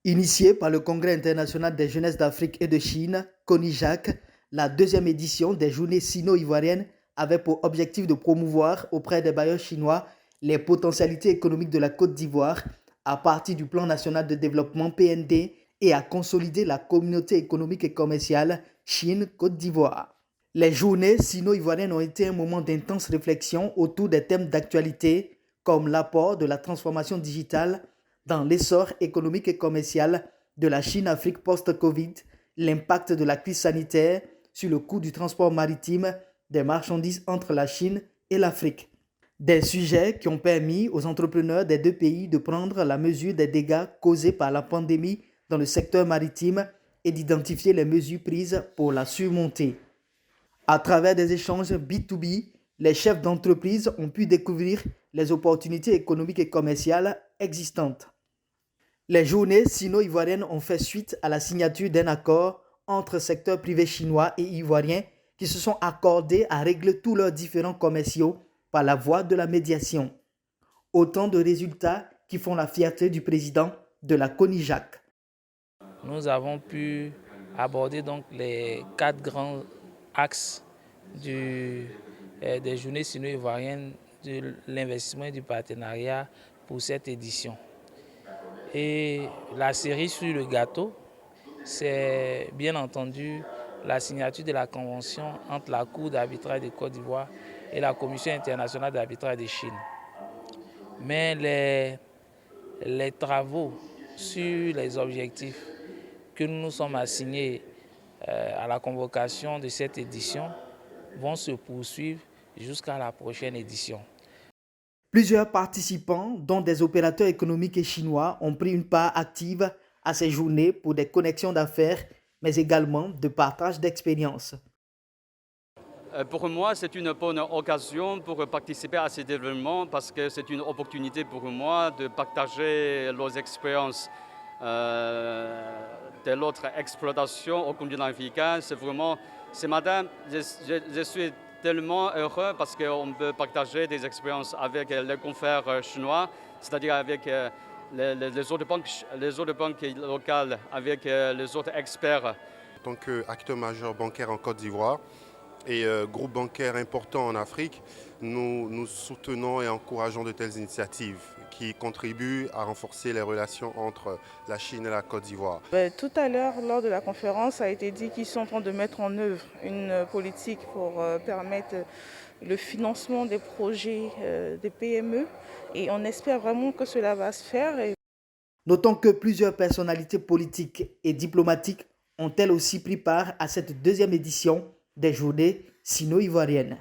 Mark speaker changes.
Speaker 1: Initiée par le Congrès international des jeunesses d'Afrique et de Chine, CONIJAC, la deuxième édition des Journées sino-ivoiriennes avait pour objectif de promouvoir auprès des bailleurs chinois les potentialités économiques de la Côte d'Ivoire à partir du Plan national de développement PND et à consolider la communauté économique et commerciale Chine-Côte d'Ivoire. Les Journées sino-ivoiriennes ont été un moment d'intense réflexion autour des thèmes d'actualité comme l'apport de la transformation digitale dans l'essor économique et commercial de la Chine-Afrique post-Covid, l'impact de la crise sanitaire sur le coût du transport maritime des marchandises entre la Chine et l'Afrique. Des sujets qui ont permis aux entrepreneurs des deux pays de prendre la mesure des dégâts causés par la pandémie dans le secteur maritime et d'identifier les mesures prises pour la surmonter. À travers des échanges B2B, les chefs d'entreprise ont pu découvrir les opportunités économiques et commerciales existantes. Les journées sino-ivoiriennes ont fait suite à la signature d'un accord entre secteurs privés chinois et ivoiriens qui se sont accordés à régler tous leurs différends commerciaux par la voie de la médiation. Autant de résultats qui font la fierté du président de la CONIJAC.
Speaker 2: Nous avons pu aborder donc les 4 grands axes des journées sino-ivoiriennes de l'investissement et du partenariat pour cette édition. Et la cerise sur le gâteau, c'est bien entendu la signature de la convention entre la Cour d'arbitrage de Côte d'Ivoire et la Commission internationale d'arbitrage de Chine. Mais les travaux sur les objectifs que nous nous sommes assignés à la convocation de cette édition vont se poursuivre jusqu'à la prochaine édition.
Speaker 1: Plusieurs participants, dont des opérateurs économiques et chinois, ont pris une part active à ces journées pour des connexions d'affaires, mais également de partage d'expériences.
Speaker 3: Pour moi, c'est une bonne occasion pour participer à ces événements parce que c'est une opportunité pour moi de partager nos expériences de notre exploitation au continent africain. C'est vraiment, ce matin, je suis tellement heureux parce qu'on peut partager des expériences avec les confrères chinois, c'est-à-dire avec les autres banques locales, avec les autres experts.
Speaker 4: En tant qu'acteur majeur bancaire en Côte d'Ivoire et groupe bancaire important en Afrique, nous soutenons et encourageons de telles initiatives qui contribuent à renforcer les relations entre la Chine et la Côte d'Ivoire.
Speaker 5: Tout à l'heure, lors de la conférence, ça a été dit qu'ils sont en train de mettre en œuvre une politique pour permettre le financement des projets des PME et on espère vraiment que cela va se faire.
Speaker 1: Notons que plusieurs personnalités politiques et diplomatiques ont elles aussi pris part à cette deuxième édition des Journées sino-ivoiriennes.